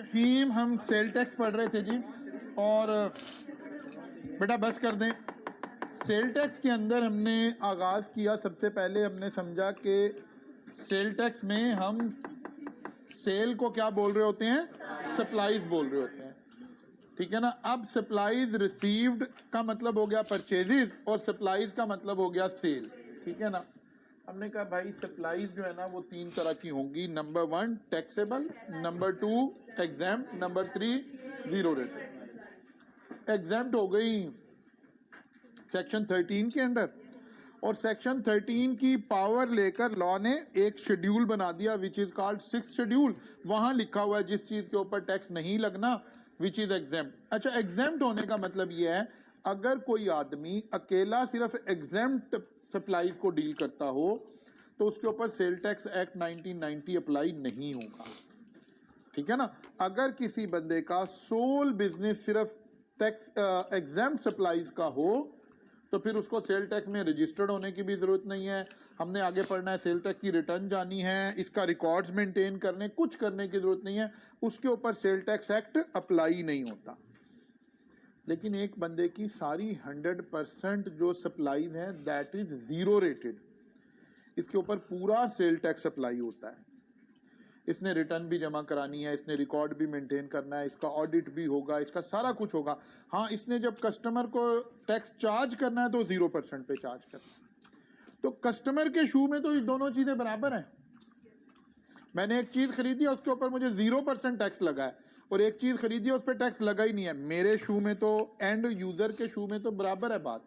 रहीम हम sale tax पढ़ रहे थे जी। और बेटा बस कर दें। सेल टैक्स के अंदर हमने आगाज़ किया, सबसे पहले हमने समझा कि सेल टैक्स में हम सेल को क्या बोल रहे होते हैं, सप्लाईज बोल रहे होते हैं, ठीक है ना। अब सप्लाईज रिसीव्ड का मतलब हो गया परचेजेस और सप्लाईज का मतलब हो गया सेल, ठीक है ना। हमने कहा भाई सप्लाईज जो है ना वो तीन तरह की होंगी। Number 1 taxable, number 2 exempt, number 3 zero rated. Exempt हो गई सेक्शन 13 के अंडर, और सेक्शन 13 की पावर लेकर लॉ ने एक शेड्यूल बना दिया which is called 6th schedule. वहां लिखा हुआ है जिस चीज के ऊपर टैक्स नहीं लगना विच इज एग्जाम्प्ट। अच्छा, एग्जाम्प्ट होने का मतलब यह है अगर कोई आदमी अकेला सिर्फ एग्जाम्प्ट सप्लाईज को डील करता हो तो उसके ऊपर सेल टैक्स एक्ट 1990 अप्लाई नहीं होगा, ठीक है ना। अगर किसी बंदे का सोल बिजनेस सिर्फ टैक्स एग्जाम्प्ट सप्लाईज का हो तो फिर उसको सेल टैक्स में रजिस्टर्ड होने की भी ज़रूरत नहीं है। हमने आगे पढ़ना है, सेल टैक्स की रिटर्न जानी है, इसका रिकॉर्ड्स मेंटेन करने, कुछ करने की ज़रूरत नहीं है, उसके ऊपर सेल टैक्स एक्ट अप्लाई नहीं होता। लेकिन एक बंदे की सारी 100% जो सप्लाईज हैं दैट इज जीरो रेटेड, इसके ऊपर पूरा सेल टैक्स अप्लाई होता है। इसने रिटर्न भी जमा करानी है, इसने रिकॉर्ड भी मेंटेन करना है, इसका ऑडिट भी होगा, इसका सारा कुछ होगा। हाँ, इसने जब कस्टमर को टैक्स चार्ज करना है तो 0% पे चार्ज करना है। तो कस्टमर के शू में तो ये दोनों चीज़ें बराबर हैं। मैंने एक चीज़ खरीदी है उसके ऊपर मुझे 0% टैक्स लगा है, और एक चीज़ खरीदी है उस पर टैक्स लगा ही नहीं है। मेरे शू में तो एंड यूज़र के शू में तो बराबर है बात,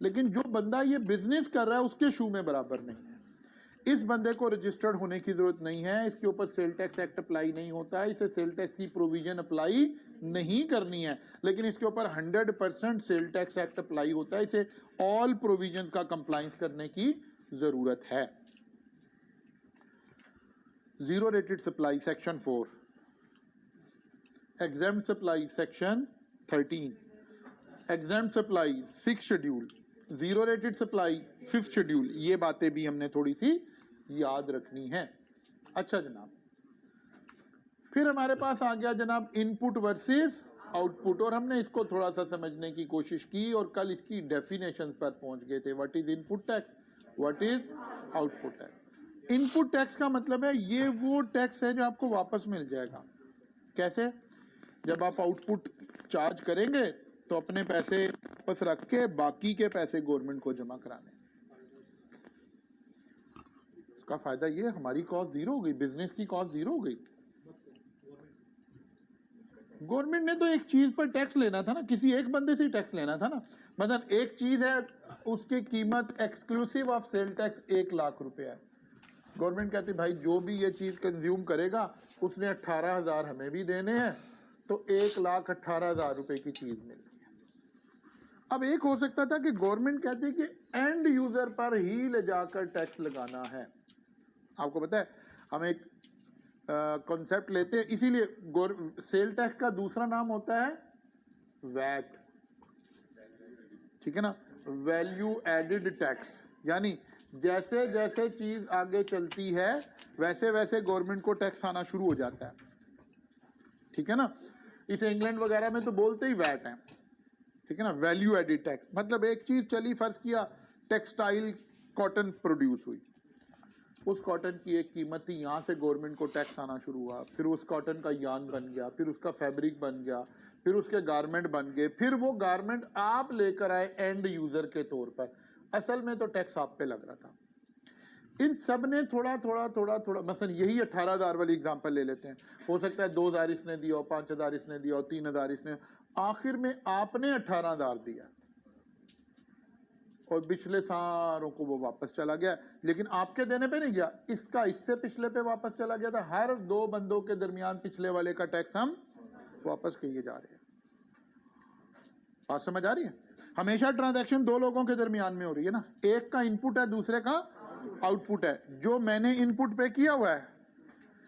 लेकिन जो बंदा ये बिजनेस कर रहा है उसके शू में बराबर नहीं है। इस बंदे को रजिस्टर्ड होने की जरूरत नहीं है, इसके ऊपर सेल टैक्स एक्ट अप्लाई नहीं होता है, इसे सेल टैक्स की प्रोविजन अप्लाई नहीं करनी है। लेकिन इसके ऊपर 100% सेल टैक्स एक्ट अप्लाई होता है, इसे ऑल प्रोविजंस का कंप्लायंस करने की जरूरत है। Zero rated supply section 4, exempt supply section 13, exempt supply 6th schedule, zero rated supply 5th schedule. ये बातें भी हमने थोड़ी सी याद रखनी है। अच्छा जनाब, फिर हमारे पास आ गया जनाब इनपुट वर्सेस आउटपुट, और हमने इसको थोड़ा सा समझने की कोशिश की और कल इसकी डेफिनेशन पर पहुंच गए थे। What is input tax, what is output tax. Input tax का मतलब है ये वो टैक्स है जो आपको वापस मिल जाएगा। कैसे? जब आप आउटपुट चार्ज करेंगे तो अपने पैसे वापस रख के बाकी के पैसे गवर्नमेंट को जमा कराने। इसका फायदा ये हमारी कॉस्ट जीरो हो गई, बिजनेस की कॉस्ट जीरो हो गई। गवर्नमेंट ने तो एक चीज पर टैक्स लेना था ना, किसी एक बंदे से टैक्स लेना था ना। मतलब एक चीज है उसकी कीमत exclusive of sale tax 1 lakh रुपए है। गवर्नमेंट कहती भाई जो भी ये चीज कंज्यूम करेगा उसने 18,000 हमें भी देने हैं, तो 1,18,000 रुपए की चीज मिल रही है। अब एक हो सकता था कि गवर्नमेंट कहती कि एंड यूजर पर ही ले जाकर टैक्स लगाना है। आपको पता है हम एक कॉन्सेप्ट लेते हैं, इसीलिए सेल टैक्स का दूसरा नाम होता है वैट, ठीक है ना, वैल्यू एडेड टैक्स। यानी जैसे जैसे चीज आगे चलती है वैसे वैसे गवर्नमेंट को टैक्स आना शुरू हो जाता है, ठीक है ना। इसे इंग्लैंड वगैरह में तो बोलते ही वैट है, ठीक है ना, वैल्यू एडेड टैक्स। मतलब एक चीज चली, फर्ज किया टेक्सटाइल कॉटन प्रोड्यूस हुई, उस कॉटन की एक कीमत थी, यहाँ से गवर्नमेंट को टैक्स आना शुरू हुआ, फिर उस कॉटन का यान बन गया, फिर उसका फैब्रिक बन गया, फिर उसके गारमेंट बन गए, फिर वो गारमेंट आप लेकर आए एंड यूजर के तौर पर। असल में तो टैक्स आप पे लग रहा था। इन सब ने थोड़ा थोड़ा थोड़ा थोड़ा, मसलन यही 18,000 वाली एग्जांपल ले लेते हैं, हो सकता है 2,000 इसने दिया, 5,000 इसने दिया, 3,000 इसने, आखिर में आपने 18,000 दिया और पिछले सारों को वो वापस चला गया। लेकिन आपके देने पे नहीं गया, इसका इससे पिछले पे वापस चला गया था। हर 2 बंदों के दरमियान पिछले वाले का टैक्स हम वापस किए जा रहे हैं। बात समझ आ रही है? हमेशा ट्रांजैक्शन 2 लोगों के दरमियान में हो रही है ना, एक का इनपुट है दूसरे का आउटपुट है। जो मैंने इनपुट पे किया हुआ है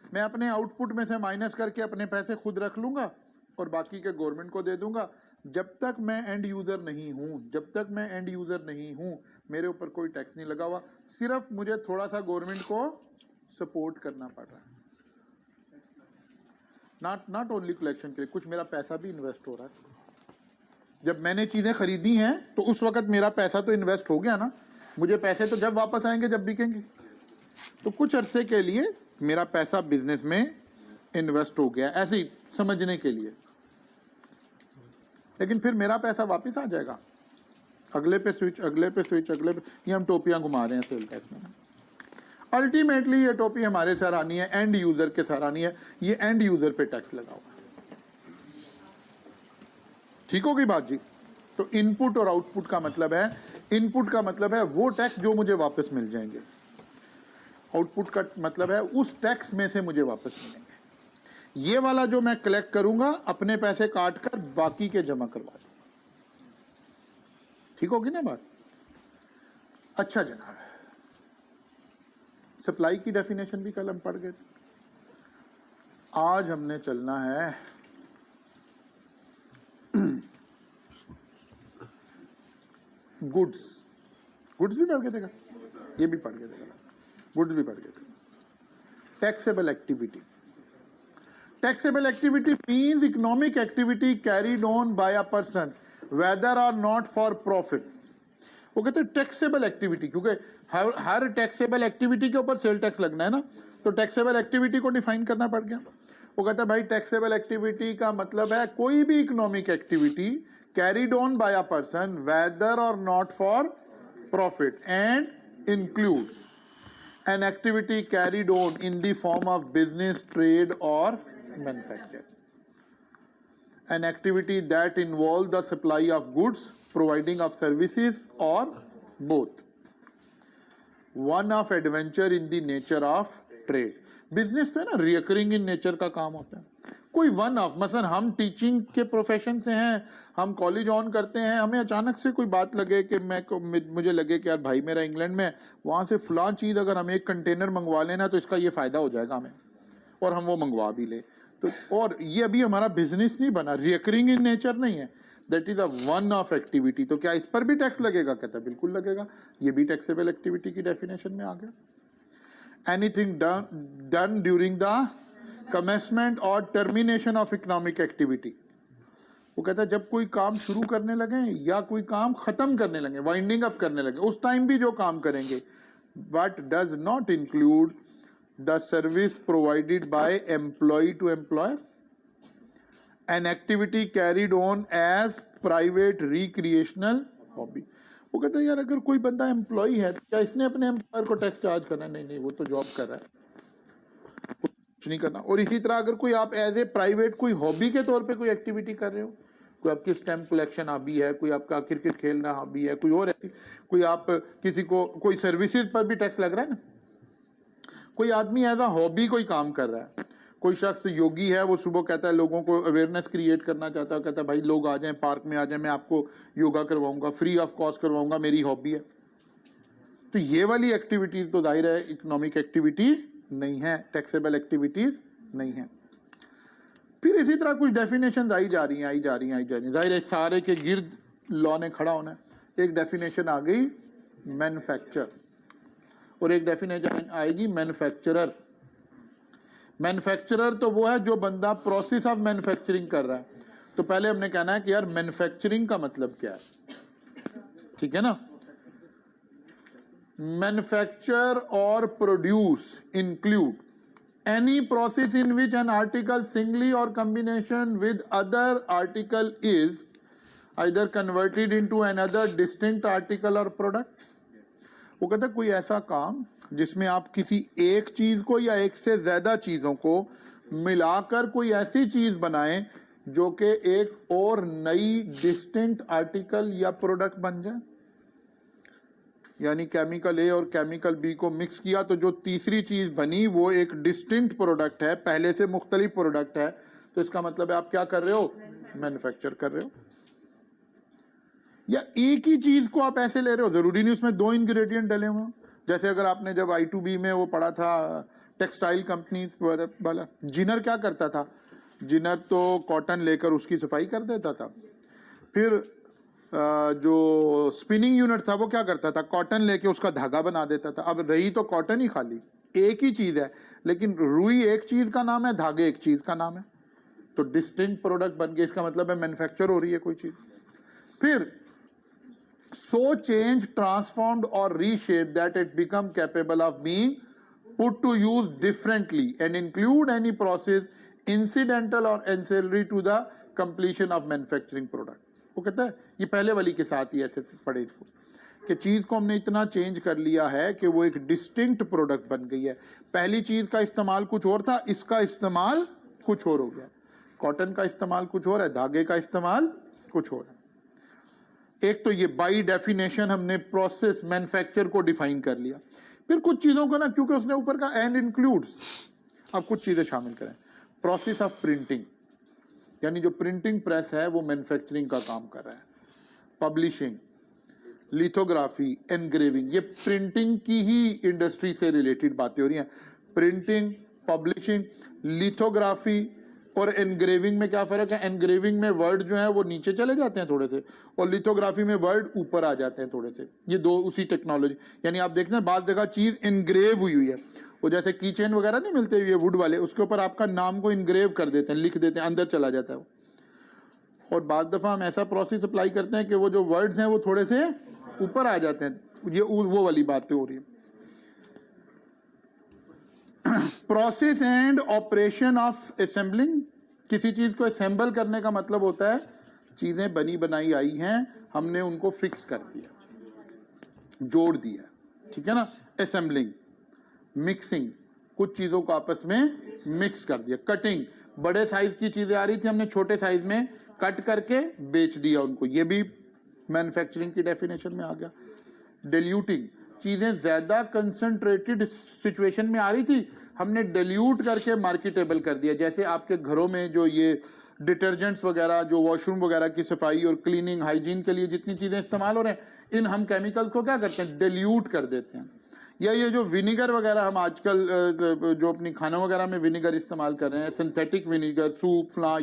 मैं अपने आउटपुट में से माइनस करके अपने पैसे खुद रख लूंगा और बाकी के गवर्नमेंट को दे दूंगा। जब तक मैं एंड यूजर नहीं हूं, जब तक मैं एंड यूजर नहीं हूं, मेरे ऊपर कोई टैक्स नहीं लगा हुआ, सिर्फ मुझे थोड़ा सा गवर्नमेंट को सपोर्ट करना पड़ रहा है। नॉट ओनली कलेक्शन के लिए, कुछ मेरा पैसा भी इन्वेस्ट हो रहा है। जब मैंने चीज़ें खरीदी हैं तो उस वक्त मेरा पैसा तो इन्वेस्ट हो गया ना, मुझे पैसे तो जब वापस आएंगे जब बिकेंगे। तो कुछ अरसे के लिए मेरा पैसा बिजनेस में इन्वेस्ट हो गया, ऐसे ही समझने के लिए, लेकिन फिर मेरा पैसा वापस आ जाएगा। अगले पे स्विच, अगले पे स्विच, अगले पे, ये हम टोपियां घुमा रहे हैं सेल टैक्स में। अल्टीमेटली ये टोपी हमारे सर आनी है, एंड यूजर के सर आनी है, ये एंड यूजर पे टैक्स लगा हुआ है। ठीक होगी बात जी? तो इनपुट और आउटपुट का मतलब है, इनपुट का मतलब है वो टैक्स जो मुझे वापस मिल जाएंगे, आउटपुट का मतलब है उस टैक्स में से मुझे वापस मिलेंगे। ये वाला जो मैं कलेक्ट करूंगा अपने पैसे काट कर बाकी के जमा करवा दूंगा। ठीक होगी ना बात? अच्छा जनाब, सप्लाई की डेफिनेशन भी कल हम पढ़ गए थे। आज हमने चलना है गुड्स। गुड्स भी पढ़ गए थे, ये भी पढ़ गए थे, गुड्स भी पढ़ गए थे। Taxable activity, taxable activity means economic activity carried on by a person whether or not for profit. वो कहते हैं टैक्सेबल एक्टिविटी, क्योंकि हर टैक्सेबल एक्टिविटी के ऊपर सेल टैक्स लगना है ना, तो टैक्सेबल एक्टिविटी को डिफाइन करना पड़ गया। वो कहता है भाई टैक्सेबल एक्टिविटी का मतलब है कोई भी economic activity carried on by a person whether or not for profit and includes an activity carried on in the form of business, trade or manufacture. An activity that involves the supply of goods, providing of services or both. One of adventure in the nature of trade. Business तो है ना recurring in nature का काम होता है। कोई one of, मसलन हम टीचिंग के प्रोफेशन से हैं, हम कॉलेज ऑन करते हैं, हमें अचानक से कोई बात लगे कि मुझे लगे कि यार भाई मेरा इंग्लैंड में, वहाँ से फलां चीज़ अगर हम एक कंटेनर मंगवा लेना तो इसका ये फ़ायदा हो जाएगा हमें, और हम वो मंगवा भी ले तो, और ये अभी हमारा बिजनेस नहीं बना, रिकरिंग इन नेचर नहीं है, that is a one of activity. तो क्या इस पर भी टैक्स लगेगा? कहता है बिल्कुल लगेगा, ये भी टैक्सेबल एक्टिविटी की डेफिनेशन में आ गया। Anything done during the commencement or termination of economic activity. वो कहता है जब कोई काम शुरू करने लगे या कोई काम खत्म करने लगे, वाइंडिंग अप करने लगे, उस टाइम भी जो काम करेंगे, but does not include the service provided by employee to employer, an activity carried on as private recreational hobby. वो कहता है यार अगर कोई बंदा एम्प्लॉय है तो क्या इसने अपने एम्प्लॉयर को टैक्स चार्ज करना है? नहीं, वो तो जॉब कर रहा है, कुछ नहीं करना। और इसी तरह अगर कोई आप एज ए प्राइवेट कोई हॉबी के तौर पे कोई एक्टिविटी कर रहे हो, कोई आपकी स्टैम्प कलेक्शन हॉबी है, कोई आपका क्रिकेट खेलना हॉबी है, कोई और ऐसी, कोई आप किसी को कोई सर्विसेज पर भी टैक्स लग रहा है ना। कोई आदमी एज अ हॉबी कोई काम कर रहा है, कोई शख्स योगी है, वो सुबह कहता है लोगों को अवेयरनेस क्रिएट करना चाहता है, कहता है भाई लोग आ जाएं, पार्क में आ जाएं, मैं आपको योगा करवाऊंगा, फ्री ऑफ कॉस्ट करवाऊंगा, मेरी हॉबी है। तो ये वाली एक्टिविटीज तो जाहिर है इकोनॉमिक एक्टिविटी नहीं है, टैक्सेबल एक्टिविटीज नहीं है। फिर इसी तरह कुछ डेफिनेशन आई जा रही हैं। जाहिर है सारे के गिर्द लॉ ने खड़ा होना है। एक डेफिनेशन आ गई मैन्युफैक्चर, और एक डेफिनेशन आएगी मैन्युफैक्चरर। मैन्युफैक्चरर तो वो है जो बंदा प्रोसेस ऑफ मैन्युफैक्चरिंग कर रहा है। तो पहले हमने कहना है कि यार मैन्युफैक्चरिंग का मतलब क्या है, ठीक है ना। मैन्युफैक्चर और produce include any process in which an article singly और combination with other article is either converted into another distinct article और प्रोडक्ट। वो कहता है कोई ऐसा काम जिसमें आप किसी एक चीज को या एक से ज्यादा चीजों को मिलाकर कोई ऐसी चीज बनाएं जो कि एक और नई डिस्टिंक्ट आर्टिकल या प्रोडक्ट बन जाए। यानी केमिकल ए और केमिकल बी को मिक्स किया तो जो तीसरी चीज बनी वो एक डिस्टिंक्ट प्रोडक्ट है, पहले से मुख्तलिफ प्रोडक्ट है। तो इसका मतलब है आप क्या कर रहे हो? मैन्युफैक्चर कर रहे हो। या एक ही चीज को आप ऐसे ले रहे हो, जरूरी नहीं उसमें दो इंग्रेडिएंट डले हुए। जैसे अगर आपने जब I2B में वो पढ़ा था टेक्सटाइल कंपनीज वाला, जिनर क्या करता था? जिनर तो कॉटन लेकर उसकी सफाई कर देता था। फिर जो स्पिनिंग यूनिट था वो क्या करता था? कॉटन लेके उसका धागा बना देता था। अब रही तो कॉटन ही खाली, एक ही चीज है, लेकिन रुई एक चीज का नाम है, धागे एक चीज का नाम है। तो डिस्टिंक्ट प्रोडक्ट बन गया, इसका मतलब है मैन्युफैक्चर हो रही है कोई चीज। फिर so change, transformed or reshaped that it become capable of being put to use differently and include any process incidental or ancillary to the completion of manufacturing product। वो कहता है ये पहले वाली के साथ ही ऐसे पढ़े इसको कि चीज को हमने इतना चेंज कर लिया है कि वो एक डिस्टिंक्ट प्रोडक्ट बन गई है। पहली चीज का इस्तेमाल कुछ और था, इसका इस्तेमाल कुछ और हो गया। कॉटन का इस्तेमाल कुछ और है, धागे का इस्तेमाल कुछ और है। एक तो ये बाई डेफिनेशन हमने प्रोसेस मैन्युफैक्चर को डिफाइन कर लिया। फिर कुछ चीजों को ना, क्योंकि उसने ऊपर का एंड इंक्लूड्स, अब कुछ चीजें शामिल करें। प्रोसेस ऑफ प्रिंटिंग, यानी जो प्रिंटिंग प्रेस है वो मैन्युफैक्चरिंग का काम कर रहा है। पब्लिशिंग, लिथोग्राफी, एनग्रेविंग, ये प्रिंटिंग की ही इंडस्ट्री से रिलेटेड बातें हो रही हैं। प्रिंटिंग, पब्लिशिंग, लिथोग्राफी और एनग्रेविंग में क्या फर्क है? एनग्रेविंग में वर्ड जो है वो नीचे चले जाते हैं थोड़े से, और लिथोग्राफी में वर्ड ऊपर आ जाते हैं थोड़े से। ये दो उसी टेक्नोलॉजी, यानी आप देखते हैं बाद जगह चीज इनग्रेव हुई है, वो जैसे की चेन वगैरह नहीं मिलते हुए वुड वाले, उसके ऊपर आपका नाम को इनग्रेव कर देते हैं, लिख देते हैं, अंदर चला जाता है वो। और बाद दफा हम ऐसा प्रोसेस अप्लाई करते हैं कि वो जो वर्ड्स हैं वो थोड़े से ऊपर आ जाते हैं। ये वो वाली बातें हो रही है। Process and operation of assembling, किसी चीज को असेंबल करने का मतलब होता है चीजें बनी बनाई आई हैं, हमने उनको फिक्स कर दिया, जोड़ दिया, ठीक है ना। असेंबलिंग, मिक्सिंग, कुछ चीजों को आपस में मिक्स कर दिया। कटिंग, बड़े साइज की चीजें आ रही थी, हमने छोटे साइज में कट करके बेच दिया उनको, ये भी मैन्युफैक्चरिंग की डेफिनेशन में आ गया। डिल्यूटिंग, चीजें ज्यादा कंसंट्रेटेड सिचुएशन में आ रही थी, हमने डिल्यूट करके मार्केटेबल कर दिया। जैसे आपके घरों में जो ये डिटर्जेंट्स वगैरह, जो वॉशरूम वगैरह की सफाई और क्लीनिंग हाइजीन के लिए जितनी चीजें इस्तेमाल हो रहे हैं, इन हम केमिकल्स को क्या करते हैं? डिल्यूट कर देते हैं। या ये जो विनीगर वगैरह हम आजकल जो अपनी खानों वगैरह में विनीगर इस्तेमाल कर रहे हैं, सिंथेटिक विनीगर, सूप, फला,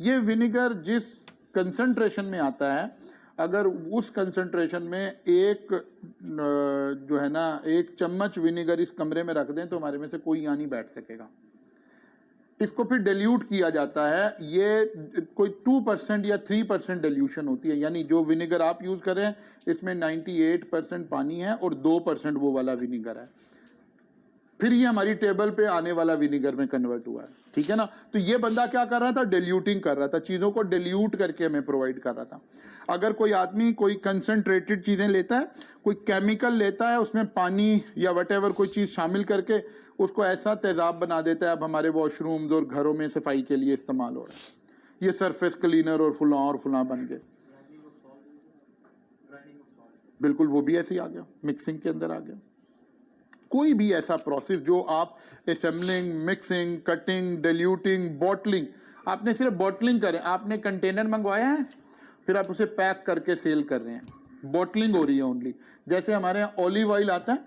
ये विनीगर जिस कंसंट्रेशन में आता है, अगर उस कंसंट्रेशन में एक जो है ना 1 चम्मच विनेगर इस कमरे में रख दें तो हमारे में से कोई यहाँ नहीं बैठ सकेगा। इसको फिर डिल्यूट किया जाता है, ये कोई 2% या 3% डिल्यूशन होती है, यानी जो विनेगर आप यूज कर रहे हैं इसमें 98% पानी है और 2% वो वाला विनेगर है, फिर ये हमारी टेबल पे आने वाला विनेगर में कन्वर्ट हुआ है, ठीक है ना। तो ये बंदा क्या कर रहा था? डिल्यूटिंग कर रहा था, चीजों को डिल्यूट करके हमें प्रोवाइड कर रहा था। अगर कोई आदमी कोई कंसंट्रेटेड चीजें लेता है, कोई केमिकल लेता है, उसमें पानी या वटेवर कोई चीज शामिल करके उसको ऐसा तेजाब बना देता है, अब हमारे वॉशरूम्स और घरों में सफाई के लिए इस्तेमाल हो रहा है, ये सरफेस क्लीनर और फुला बन गए। बिल्कुल वो भी ऐसे ही आ गया, मिक्सिंग के अंदर आ गया। कोई भी ऐसा प्रोसेस जो आप असेंबलिंग, मिक्सिंग, कटिंग, डिल्यूटिंग, बॉटलिंग, आपने सिर्फ बॉटलिंग करें, आपने कंटेनर मंगवाया है, फिर आप उसे पैक करके सेल कर रहे हैं, बॉटलिंग हो रही है ओनली। जैसे हमारे यहाँ ऑलिव ऑयल आता है,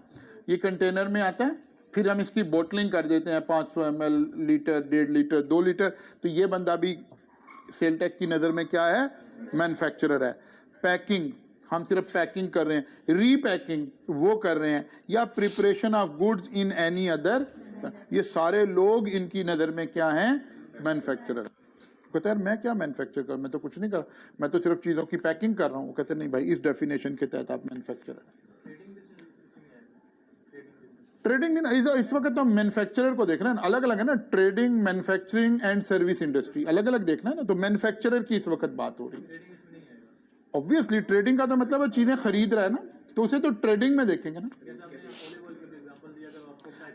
ये कंटेनर में आता है, फिर हम इसकी बॉटलिंग कर देते हैं 500 ml, लीटर, 1.5 लीटर, 2 लीटर, तो ये बंदा भी सेल टेक की नज़र में क्या है? मैन्युफैक्चरर है। पैकिंग, हम सिर्फ पैकिंग कर रहे हैं, रीपैकिंग वो कर रहे हैं, या preparation of goods in any other, ये सारे लोग इनकी नज़र में क्या हैं? मैन्युफैक्चरर। कहते हैं मैं क्या मैन्युफैक्चर कर, मैं तो कुछ नहीं कर रहा, मैं तो सिर्फ चीज़ों की पैकिंग कर रहा हूँ। कहते हैं नहीं भाई, इस डेफिनेशन के तहत आप मैन्युफैक्चरर हैं। ट्रेडिंग इस वक्त तो मैन्युफैक्चरर को देख रहे हैं, अलग अलग है ना, trading, manufacturing and service industry अलग अलग देखना है ना। तो मैन्युफैक्चरर की इस वक्त बात हो रही है। ऑब्वियसली ट्रेडिंग का तो मतलब है चीजें खरीद रहा है ना, तो उसे तो ट्रेडिंग में देखेंगे ना।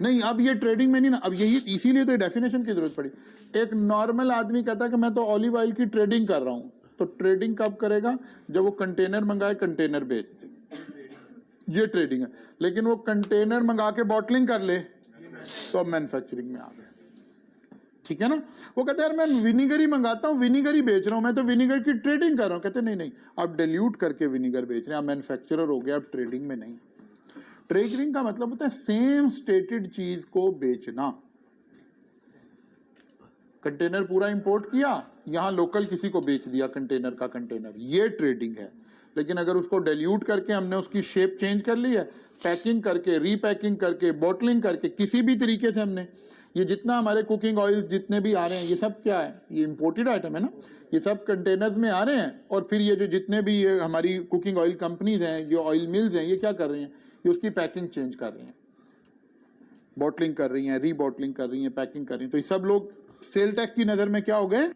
नहीं, अब ये ट्रेडिंग में नहीं ना, अब यही इसीलिए तो डेफिनेशन की जरूरत पड़ी। एक नॉर्मल आदमी कहता है कि मैं तो ऑलिव ऑयल की ट्रेडिंग कर रहा हूँ, तो ट्रेडिंग कब करेगा? जब वो कंटेनर मंगाए, कंटेनर बेच दे, ये ट्रेडिंग है। लेकिन वो कंटेनर मंगा के बॉटलिंग कर ले तो अब मैन्युफैक्चरिंग में आ गए, ठीक है ना। वो कहते हैं यार मैं विनीगर ही मंगाता हूँ, विनीगर ही बेच रहा हूँ, मैं तो विनीगर की ट्रेडिंग कर रहा हूँ। कहते नहीं नहीं, आप डिल्यूट करके विनीगर बेच रहे हैं, आप मैन्युफैक्चरर हो गया, आप ट्रेडिंग में नहीं। ट्रेडिंग का मतलब होता है सेम स्टेटेड चीज को बेचना। कंटेनर पूरा इंपोर्ट किया, यहाँ लोकल किसी को बेच दिया कंटेनर का कंटेनर, ये ट्रेडिंग है। लेकिन अगर उसको डिल्यूट करके हमने उसकी शेप चेंज कर ली है, पैकिंग करके, रीपैकिंग करके, बॉटलिंग करके, किसी भी तरीके से हमने ये जितना हमारे कुकिंग ऑयल्स जितने भी आ रहे हैं ये सब क्या है, ये इम्पोर्टेड आइटम है ना, ये सब कंटेनर्स में आ रहे हैं। और फिर ये जो जितने भी ये हमारी कुकिंग ऑयल कंपनीज हैं, जो ऑयल मिल्स हैं, ये क्या कर रही हैं, ये उसकी पैकिंग चेंज कर रही हैं, बॉटलिंग कर रही हैं, रीबॉटलिंग कर रही हैं, पैकिंग कर रही हैं। तो ये सब लोग सेल टैक्स की नज़र में क्या हो गए,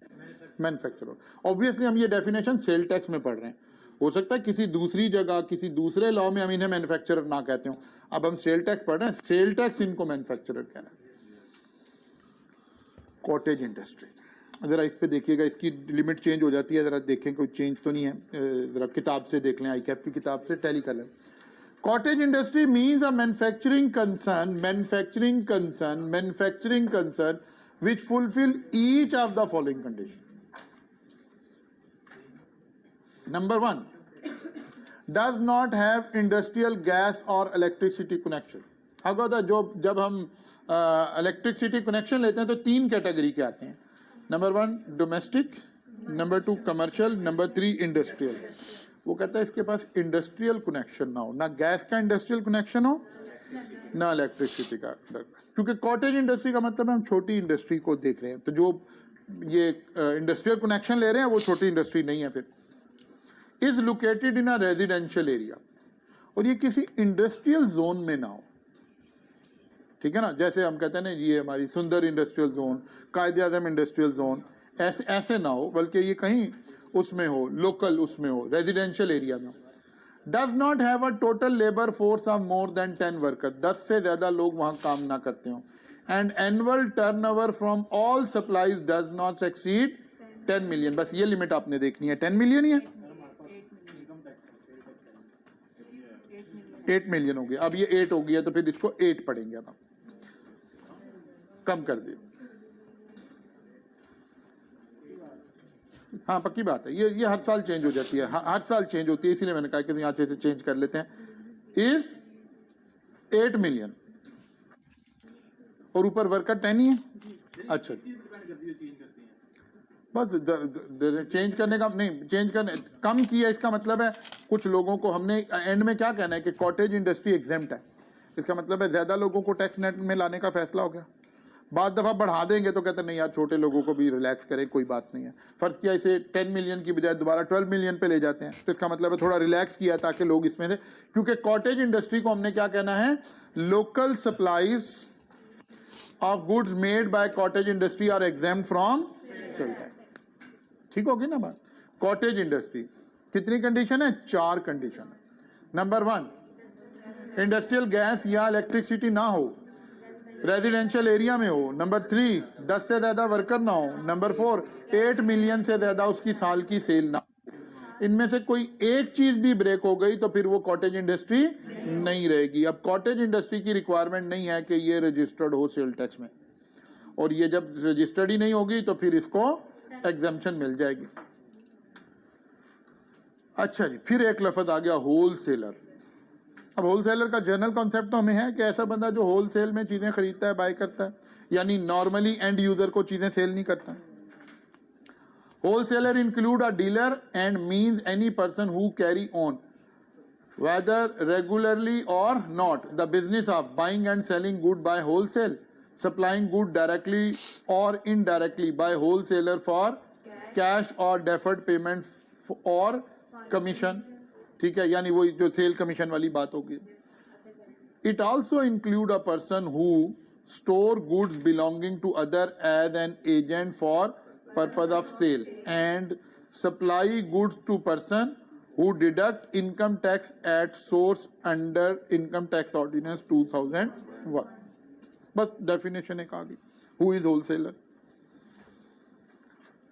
मैन्युफैक्चरर। ऑब्वियसली हम ये डेफिनेशन सेल टैक्स में पढ़ रहे हैं, हो सकता है किसी दूसरी जगह किसी दूसरे लॉ में हम इन्हें मैन्युफैक्चरर ना कहते हो। अब हम सेल टैक्स पढ़ रहे हैं, सेल टैक्स इनको मैन्युफैक्चरर कह रहे हैं। कॉटेज इंडस्ट्री, ज़रा इस पे देखिएगा, इसकी लिमिट चेंज हो जाती है, ज़रा देखें कोई चेंज तो नहीं है, ज़रा किताब से देख लें, आईकैप की किताब से टैली कर लें। Cottage industry means a manufacturing concern which fulfill each of the following conditions. Number 1, does not have industrial gas or electricity connection. अगर जब हम इलेक्ट्रिसिटी कनेक्शन लेते हैं तो 3 कैटेगरी के आते हैं। Number 1 domestic, number 2 commercial, number 3 industrial. वो कहता है इसके पास इंडस्ट्रियल कनेक्शन ना हो, ना गैस का इंडस्ट्रियल कनेक्शन हो, ना इलेक्ट्रिसिटी का, क्योंकि कॉटेज इंडस्ट्री का मतलब हम छोटी इंडस्ट्री को देख रहे हैं। तो जो ये इंडस्ट्रियल कनेक्शन ले रहे हैं वो छोटी इंडस्ट्री नहीं है। फिर is located in a residential area, और ये किसी इंडस्ट्रियल जोन में ना हो, ठीक है ना। जैसे हम कहते हैं ना ये हमारी सुंदर industrial zone, Quaid-e-Azam industrial zone, ऐसे ना हो, बल्कि ये कहीं उसमें हो, लोकल उसमें हो, रेजिडेंशियल एरिया में हो। Does not have a total labour force of more than 10 worker, 10 से ज़्यादा लोग वहाँ काम ना करते हो। And annual turnover from all supplies does not exceed 10 million. बस ये लिमिट आपने देखनी है, 10 मिलियन ही है, 8 मिलियन हो गया। अब ये 8 हो गया तो फिर इसको 8 पढ़ेंगे, अब कम कर दिए। हाँ पक्की बात है, ये हर साल चेंज हो जाती है, हर साल चेंज होती है, इसीलिए मैंने कहा कि यहाँ से चेंज कर लेते हैं। इज 8 मिलियन और ऊपर वर्कर 10 ही है। अच्छा बस चेंज करने का नहीं, चेंज करने कम किया, इसका मतलब है कुछ लोगों को हमने एंड में क्या कहना है कि कॉटेज इंडस्ट्री एग्जेम्प्ट है, इसका मतलब है ज्यादा लोगों को टैक्स नेट में लाने का फैसला हो गया। बाद दफ़ा बढ़ा देंगे तो कहते नहीं यार छोटे लोगों को भी रिलैक्स करें, कोई बात नहीं है। फर्ज किया इसे 10 मिलियन की बजाय दोबारा 12 मिलियन पे ले जाते हैं, तो इसका मतलब है थोड़ा रिलैक्स किया ताकि लोग इसमें से, क्योंकि कॉटेज इंडस्ट्री को हमने क्या कहना है, local supplies of goods made by cottage industry are exempt from sale tax. ठीक होगी ना बात। कॉटेज इंडस्ट्री कितनी कंडीशन है, 4 कंडीशन है। नंबर 1 इंडस्ट्रियल गैस या इलेक्ट्रिसिटी ना हो, रेजिडेंशियल एरिया में हो। नंबर 3 10 से ज्यादा वर्कर ना हो। नंबर 4 8 मिलियन से ज्यादा उसकी साल की सेल ना हो। इनमें से कोई एक चीज भी ब्रेक हो गई तो फिर वो कॉटेज इंडस्ट्री नहीं रहेगी। अब कॉटेज इंडस्ट्री की रिक्वायरमेंट नहीं है कि ये रजिस्टर्ड हो सेल टैक्स में, और ये जब रजिस्टर्ड ही नहीं होगी तो फिर इसको एग्जेम्पशन मिल जाएगी। अच्छा जी, फिर एक लफ्ज आ गया होल सेलर। अब होलसेलर का जनरल कॉन्सेप्ट तो हमें है कि ऐसा बंदा जो होलसेल में चीज़ें खरीदता है, बाय करता है, यानी नॉर्मली एंड यूजर को चीज़ें सेल नहीं करता। Wholesaler include a dealer and means any person who carry on whether regularly और not the business of buying and selling good by wholesale, supplying good directly और indirectly by wholesaler for cash और deferred payment और commission. ठीक है, यानी वो जो cell commission वाली बात होगी। It also include a person who store goods belonging to other as an agent for purpose of sale and supply goods to person who deduct income tax at source under income tax ordinance 2001। बस definition एक आ गई। Who is wholesaler?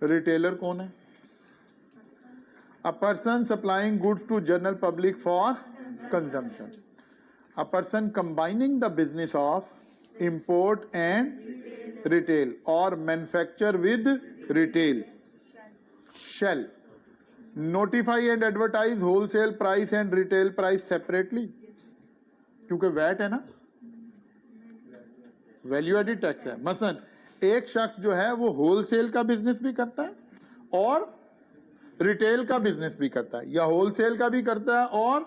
Retailer कौन है? A person supplying goods to general public for consumption. A person combining the business of import and retail or manufacture with retail shall notify and advertise wholesale price and retail price separately. क्योंकि VAT है ना, value added tax है। मसलन एक शख्स जो है वो होलसेल का बिजनेस भी करता है और रिटेल का बिजनेस भी करता है, या होलसेल का भी करता है और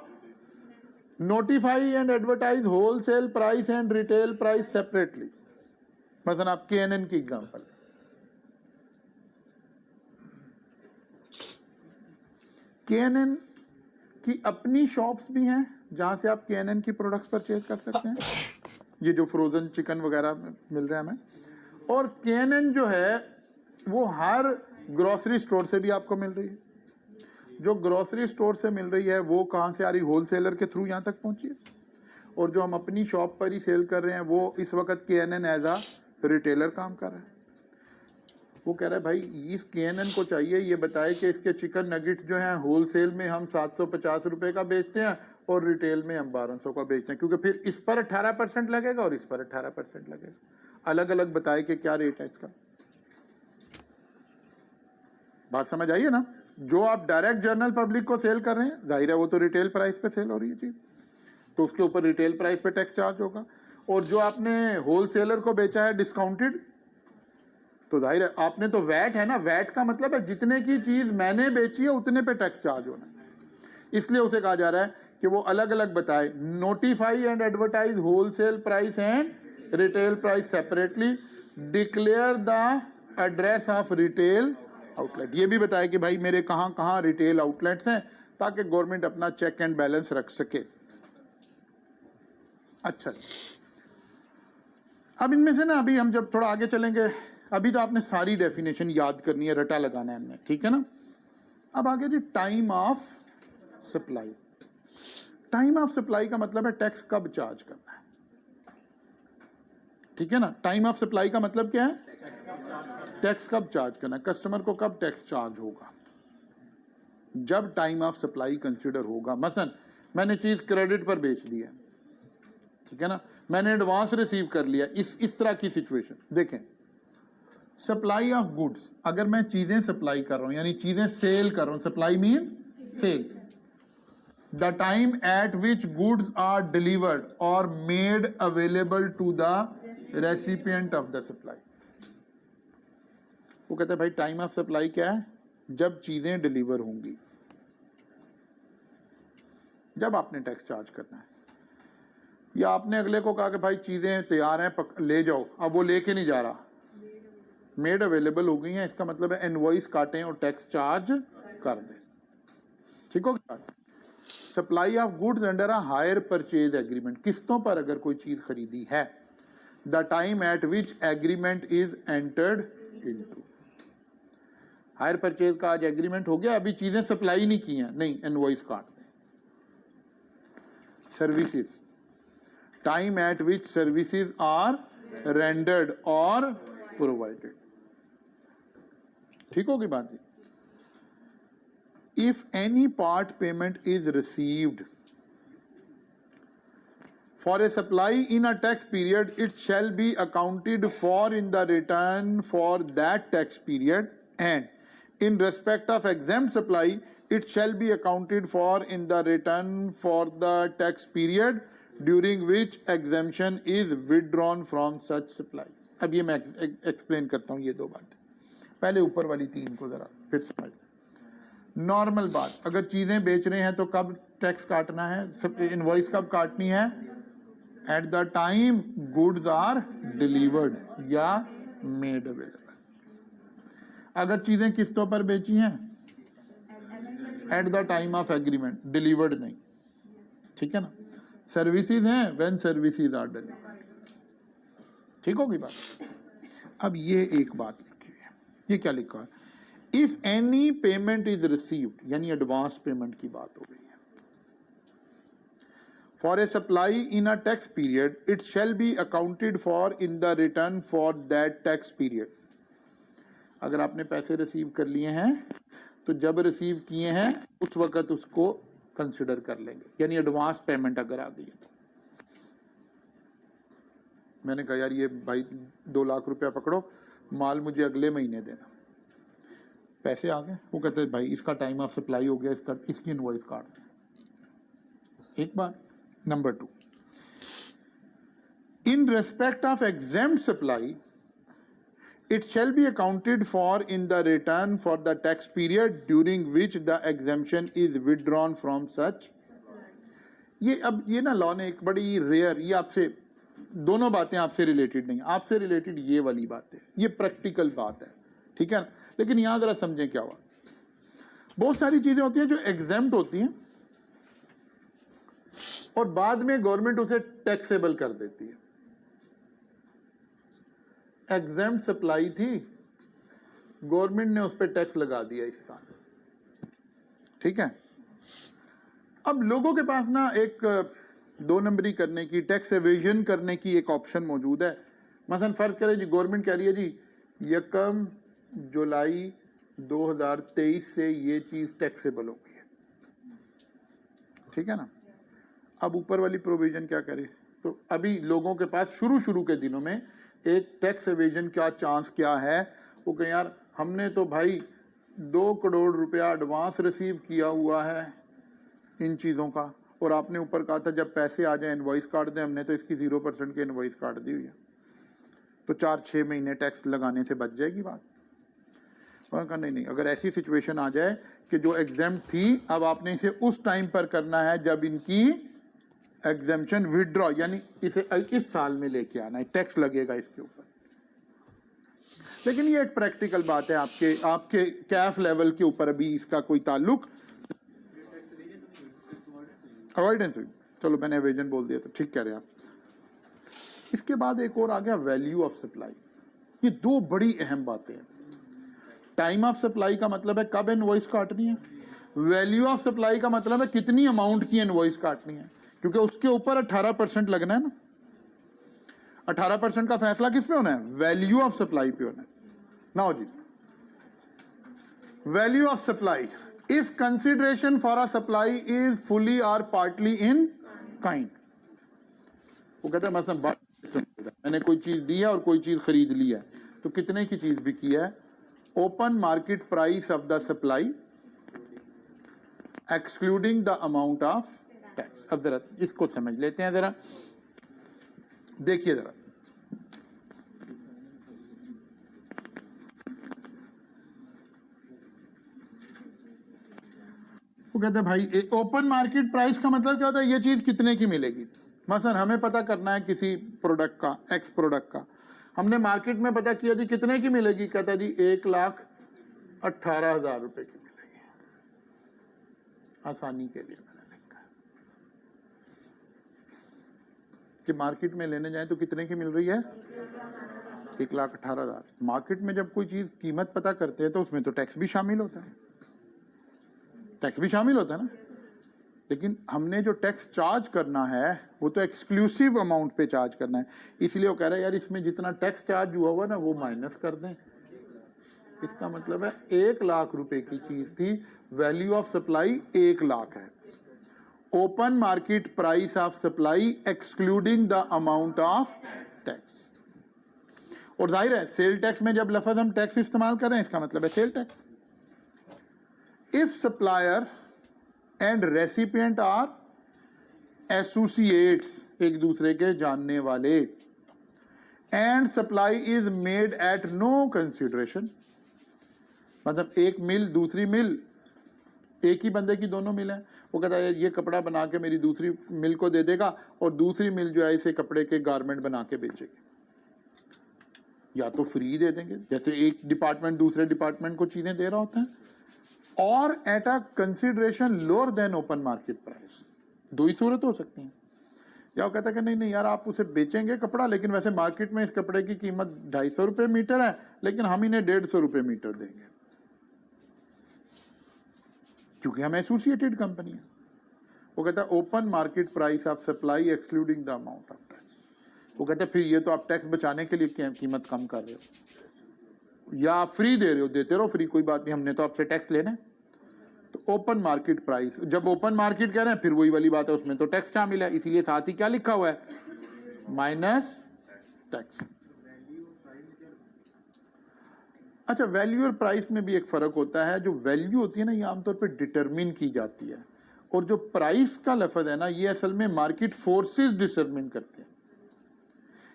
notify and advertise wholesale price and retail price separately. मसलन आप KNN की एग्जांपल, KNN की अपनी शॉप्स भी हैं जहां से आप KNN की प्रोडक्ट्स परचेज कर सकते हैं, ये जो फ्रोजन चिकन वगैरह मिल रहा है हमें, और KNN जो है वो हर ग्रोसरी स्टोर से भी आपको मिल रही है। जो ग्रोसरी स्टोर से मिल रही है वो कहाँ से आ रही, होलसेलर के थ्रू यहाँ तक पहुँची है, और जो हम अपनी शॉप पर ही सेल कर रहे हैं वो इस वक्त KNN एज आ रिटेलर काम कर रहा है। वो कह रहा है भाई इस KNN को चाहिए ये बताए कि इसके चिकन नगेट्स जो हैं होलसेल में हम 750 रुपये का बेचते हैं और रिटेल में हम 1200 का बेचते हैं, क्योंकि फिर इस पर 18% लगेगा और इस पर 18% लगेगा। अलग अलग बताए कि क्या रेट है इसका। बात समझ आइए ना। जो आप डायरेक्ट जनरल पब्लिक को सेल कर रहे हैं जाहिर है वो तो रिटेल प्राइस पे सेल हो रही है चीज, तो उसके ऊपर रिटेल प्राइस पे टैक्स चार्ज होगा। और जो आपने होलसेलर को बेचा है डिस्काउंटेड, तो जाहिर है आपने तो वैट है ना, वैट का मतलब है जितने की चीज मैंने बेची है उतने पे टैक्स चार्ज होना है। इसलिए उसे कहा जा रहा है कि वो अलग अलग बताए, notify and advertise wholesale price and retail price separately, declare the address of retail outlet, ये भी बताया कि भाई मेरे कहाँ कहाँ रिटेल आउटलेट्स हैं ताकि गवर्नमेंट अपना चेक एंड बैलेंस रख सके। अच्छा, अब इनमें से ना अभी हम जब थोड़ा आगे चलेंगे, अभी तो आपने सारी डेफिनेशन याद करनी है, रटा लगाना है हमने, ठीक है ना। अब आगे जी time of supply. Time of supply का मतलब है टैक्स कब चार्ज करना है, ठीक है ना। टाइम ऑफ सप्लाई का मतलब क्या है, टैक्स कब चार्ज करना है, कस्टमर को कब टैक्स चार्ज होगा, जब टाइम ऑफ सप्लाई कंसीडर होगा। मसलन मैंने चीज क्रेडिट पर बेच दी है, ठीक है ना, मैंने एडवांस रिसीव कर लिया, इस तरह की सिचुएशन। देखें सप्लाई ऑफ गुड्स, अगर मैं चीजें सप्लाई कर रहा हूं यानी चीजें सेल कर रहा हूं, supply means sale, the time at which goods are delivered और made available to the recipient of the supply. वो कहते हैं भाई टाइम ऑफ सप्लाई क्या है, जब चीजें डिलीवर होंगी, जब आपने टैक्स चार्ज करना है। या आपने अगले को कहा कि भाई चीजें तैयार हैं ले जाओ, अब वो लेके नहीं जा रहा, मेड अवेलेबल हो गई हैं, इसका मतलब है इनवॉइस काटें और टैक्स चार्ज कर दें, ठीक हो गया। Supply of goods under a hire purchase agreement, किस्तों पर अगर कोई चीज खरीदी है, the time at which agreement is entered into. Hire purchase का आज एग्रीमेंट हो गया, अभी चीजें सप्लाई नहीं की हैं, नहीं इनवॉइस काट दें। Services, time at which services are rendered or provided, ठीक होगी बात जी। If any part payment is received for a supply in a tax period, it shall be accounted for in the return for that tax period, and in respect of exempt supply, it shall be accounted for in the return for the tax period during which exemption is withdrawn from such supply. अब ये मैं explain करता हूँ ये दो बातें, पहले ऊपर वाली तीन को जरा फिर समझ। नॉर्मल बात, अगर चीजें बेच रहे हैं तो कब टैक्स काटना है, इनवॉइस कब काटनी है, at the time goods are delivered या मेड अवेलेबल। अगर चीजें किस्तों पर बेची हैं, at the time of agreement, delivered नहीं, ठीक है ना। सर्विसेज हैं व्हेन सर्विसेज आर डिलीवर्ड, ठीक होगी बात। अब ये एक बात लिखी है, ये क्या लिखा है, if any payment is received, यानी एडवांस पेमेंट की बात हो गई है, for a supply in a tax period, it shall be accounted for in the return for that tax period. अगर आपने पैसे रिसीव कर लिए हैं तो जब रिसीव किए हैं उस वक्त उसको कंसिडर कर लेंगे, यानी एडवांस पेमेंट अगर आ गई है तो। मैंने कहा यार ये भाई 2 लाख रुपया पकड़ो, माल मुझे अगले महीने देना, पैसे आ गए, वो कहते हैं भाई इसका टाइम ऑफ सप्लाई हो गया, इसकी इनवॉइस काट दें। एक बार number 2, in respect of exempt supply, it shall be accounted for in the return for the tax period during which the exemption is withdrawn from such। ये अब ये ना लॉ ने एक बड़ी रेयर, ये आपसे दोनों बातें आपसे रिलेटेड नहीं, आपसे रिलेटेड ये वाली बात है, ये प्रैक्टिकल बात है, ठीक है ना। लेकिन यहां जरा समझें क्या हुआ। बहुत सारी चीजें होती हैं जो एग्जेम्प्ट होती हैं और बाद में गवर्नमेंट उसे टैक्सेबल कर देती है। एग्जेम्प्ट सप्लाई थी, गवर्नमेंट ने उस पर टैक्स लगा दिया इस साल, ठीक है। अब लोगों के पास ना एक 2 नंबरी करने की, टैक्स एवेजन करने की एक ऑप्शन मौजूद है। मसलन फर्ज करें जी, गवर्नमेंट कह रही है जी 1 जुलाई 2023 से ये चीज टैक्सेबल हो गई है, ठीक है ना। अब ऊपर वाली प्रोविजन क्या करे, तो अभी लोगों के पास शुरू के दिनों में एक टैक्स एवेजन का चांस क्या है, वो कहें यार हमने तो भाई 2 करोड़ रुपया एडवांस रिसीव किया हुआ है इन चीज़ों का, और आपने ऊपर कहा था जब पैसे आ जाए इनवॉइस काट दें, हमने तो इसकी 0% की इनवॉइस काट दी हुई है, तो 4-6 महीने टैक्स लगाने से बच जाएगी बात। उन्होंने कहा नहीं, अगर ऐसी सिचुएशन आ जाए कि जो एग्जेम्प्ट थी अब आपने इसे उस टाइम पर करना है जब इनकी एग्जेम्पशन विड्रॉ, यानी इसे इस साल में लेके आना है, टैक्स लगेगा इसके ऊपर। लेकिन ये एक प्रैक्टिकल बात है, आपके कैफ लेवल के ऊपर अभी इसका कोई ताल्लुक, अवॉइडेंस हुई, चलो मैंने एवेजन बोल दिया तो ठीक कह रहे हैं आप। इसके बाद एक और आ गया वैल्यू ऑफ सप्लाई। ये 2 बड़ी अहम बातें हैं। टाइम ऑफ सप्लाई का मतलब है कब इनवॉइस काटनी है, वैल्यू ऑफ सप्लाई का मतलब है कितनी अमाउंट की इनवॉइस काटनी है, क्योंकि उसके ऊपर 18% लगना है ना। 18% का फैसला किस पे होना है, वैल्यू ऑफ सप्लाई पे होना है। Now G, value of supply, if consideration for a supply is fully or partly in kind. वो कहता है मतलब मैंने कोई चीज दी है और कोई चीज खरीद ली है, तो कितने की चीज बिकी है, open market price of the supply excluding the amount of tax. अब जरा इसको समझ लेते हैं, जरा देखिए जरा, वो कहते हैं भाई ओपन मार्केट प्राइस का मतलब क्या होता है, ये चीज कितने की मिलेगी। मसलन हमें पता करना है किसी प्रोडक्ट का, एक्स प्रोडक्ट का, हमने मार्केट में पता किया जी कितने की मिलेगी, कहता है जी 1,18,000 रुपए की मिलेगी। आसानी के लिए मैंने लिखा है कि मार्केट में लेने जाए तो कितने की मिल रही है, 1,18,000। मार्केट में जब कोई चीज कीमत पता करते हैं तो उसमें तो टैक्स भी शामिल होता है, टैक्स भी शामिल होता है ना। लेकिन हमने जो टैक्स चार्ज करना है वो तो एक्सक्लूसिव अमाउंट पे चार्ज करना है, इसलिए वो कह रहा है यार इसमें जितना टैक्स चार्ज हुआ हुआ ना वो माइनस कर दें। इसका मतलब है 1,00,000 रुपए की चीज थी, वैल्यू ऑफ सप्लाई 1,00,000 है, open market price of supply excluding the amount of tax. और जाहिर है सेल टैक्स में जब लफ्ज हम टैक्स इस्तेमाल कर रहे हैं इसका मतलब है sale tax. If supplier and recipient are associates, एक दूसरे के जानने वाले, and supply is made at no consideration, मतलब एक मिल दूसरी मिल, एक ही बंदे की दोनों मिल है, वो कहता है ये कपड़ा बना के मेरी दूसरी मिल को दे देगा और दूसरी मिल जो है इसे कपड़े के गारमेंट बना के बेचेगी, या तो फ्री दे देंगे जैसे एक डिपार्टमेंट दूसरे डिपार्टमेंट को चीजें दे रहा होता है, और at a consideration lower than open market price. 2 ही सूरत हो सकती हैं, या वो कहता है कि नहीं यार आप उसे बेचेंगे कपड़ा, लेकिन वैसे मार्केट में इस कपड़े की कीमत 250 रुपये मीटर है, लेकिन हम इन्हें 150 रुपये मीटर देंगे क्योंकि हम एसोसिएटेड कंपनी है। वो कहता है open market price of supply excluding the amount of tax. वो कहता है फिर ये तो आप टैक्स बचाने के लिए कीमत कम कर रहे हो, या आप फ्री दे रहे हो, देते रहो फ्री, कोई बात नहीं, हमने तो आपसे टैक्स लेना है। तो ओपन मार्केट प्राइस, जब ओपन मार्केट कह रहे हैं फिर वही वाली बात है, उसमें तो टैक्स शामिल है, इसीलिए साथ ही क्या लिखा हुआ है, माइनस टैक्स। अच्छा, वैल्यू और प्राइस में भी एक फर्क होता है। जो वैल्यू होती है ना ये आमतौर पर डिटरमिन की जाती है, और जो प्राइस का लफ्ज है ना ये असल में मार्केट फोर्सेस डिटरमिन करते हैं।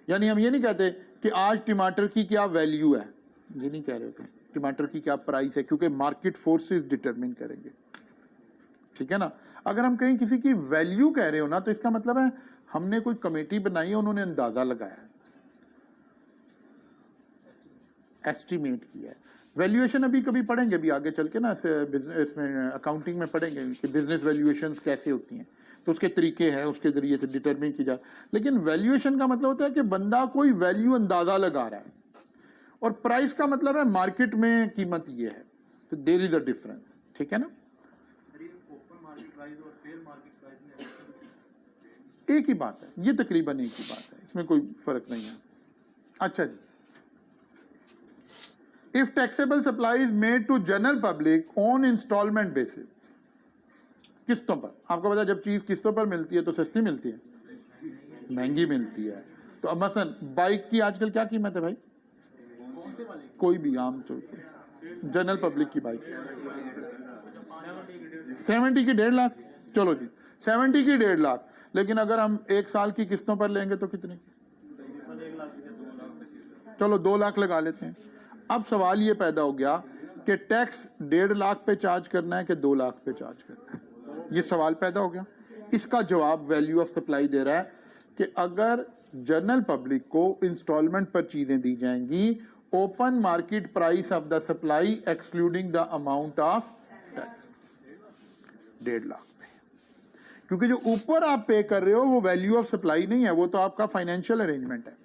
यानी हम ये नहीं कहते कि आज टमाटर की क्या वैल्यू है, ये नहीं कह रहे थे, टमाटर की क्या प्राइस है, क्योंकि मार्केट फोर्सेस डिटरमिन करेंगे, ठीक है ना। अगर हम कहीं किसी की वैल्यू कह रहे हो ना, तो इसका मतलब है हमने कोई कमेटी बनाई है, उन्होंने अंदाजा लगाया है, एस्टिमेट किया है। वैल्यूएशन अभी कभी पढ़ेंगे, अभी आगे चल के ना इसमें अकाउंटिंग में पढ़ेंगे कि बिजनेस वैल्यूएशंस कैसे होती हैं, तो उसके तरीके हैं, उसके जरिए से डिटरमिन की जाए। लेकिन वैल्यूएशन का मतलब होता है कि बंदा कोई वैल्यू अंदाजा लगा रहा है, और प्राइस का मतलब है मार्केट में कीमत ये है, तो देयर इज अ डिफरेंस, ठीक है ना। एक ही बात है, ये तकरीबन एक ही बात है, इसमें कोई फर्क नहीं है। अच्छा जी, if taxable supply is made to general public on instalment basis, किस्तों पर। आपको पता है जब चीज किस्तों पर मिलती है तो सस्ती मिलती है, महंगी मिलती है। तो अब मसलन बाइक की आजकल क्या कीमत है भाई, कोई भी आम जनरल पब्लिक की बाइक 70 की 1.5 लाख, चलो जी 70 की 1.5 लाख, लेकिन अगर हम 1 साल की किस्तों पर लेंगे तो कितने की, चलो 2 लाख लगा लेते हैं। अब सवाल ये पैदा हो गया कि टैक्स 1.5 लाख पे चार्ज करना है कि 2 लाख पे चार्ज करना है, ये सवाल पैदा हो गया। इसका जवाब वैल्यू ऑफ सप्लाई दे रहा है कि अगर जनरल पब्लिक को इंस्टॉलमेंट पर चीजें दी जाएंगी, open market price of the supply excluding the amount of tax 1.5 lakh पे, क्योंकि जो ऊपर आप पे कर रहे हो वो वैल्यू ऑफ सप्लाई नहीं है, वो तो आपका फाइनेंशियल अरेंजमेंट है,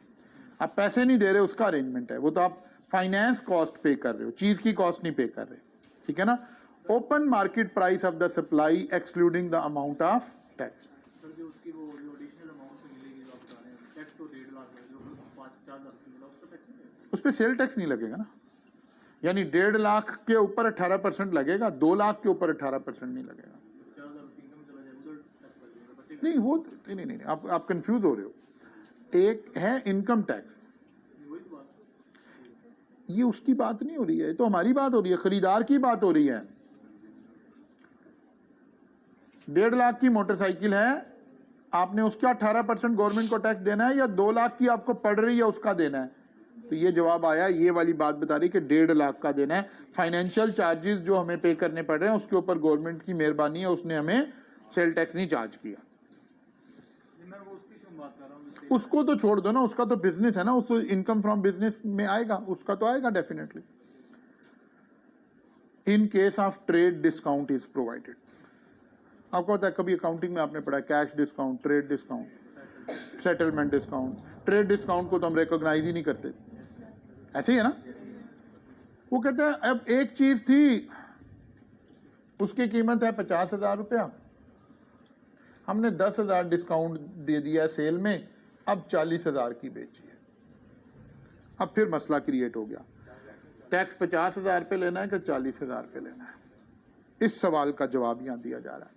आप पैसे नहीं दे रहे, उसका अरेंजमेंट है, वो तो आप फाइनेंस कॉस्ट पे कर रहे हो, चीज की कॉस्ट नहीं पे कर रहे, ठीक है ना। Open market price of the supply excluding the amount of tax. उस पर सेल टैक्स नहीं लगेगा ना, यानी 1.5 लाख के ऊपर 18% लगेगा, 2 लाख के ऊपर 18% नहीं लगेगा। नहीं वो नहीं, आप कंफ्यूज हो रहे हो। एक है इनकम टैक्स, ये उसकी बात नहीं हो रही है, तो हमारी बात हो रही है, खरीदार की बात हो रही है। 1.5 लाख की मोटरसाइकिल है, आपने उसका 18% गवर्नमेंट को टैक्स देना है, या 2 लाख की आपको पड़ रही है उसका देना है। तो ये जवाब आया, ये वाली बात बता रही कि 1.5 लाख का देना है। फाइनेंशियल चार्जेस जो हमें पे करने पड़ रहे हैं उसके ऊपर गवर्नमेंट की मेहरबानी है, उसने हमें सेल टैक्स नहीं चार्ज किया। उसको तो छोड़ दो ना, उसका तो बिजनेस है ना, उसको इनकम फ्रॉम बिजनेस में आएगा, उसका तो आएगा definitely. In case of trade discount is provided. आपको पता है कभी अकाउंटिंग में आपने पढ़ा cash discount, trade discount, settlement discount. Trade discount को तो हम रिकॉग्नाइज ही नहीं करते, ऐसे ही है ना। वो कहते हैं अब एक चीज थी उसकी कीमत है 50,000 रुपया, हमने 10,000 डिस्काउंट दे दिया सेल में, अब 40,000 की बेची है। अब फिर मसला क्रिएट हो गया, टैक्स 50,000 पे लेना है कि 40,000 पे लेना है। इस सवाल का जवाब यहां दिया जा रहा है।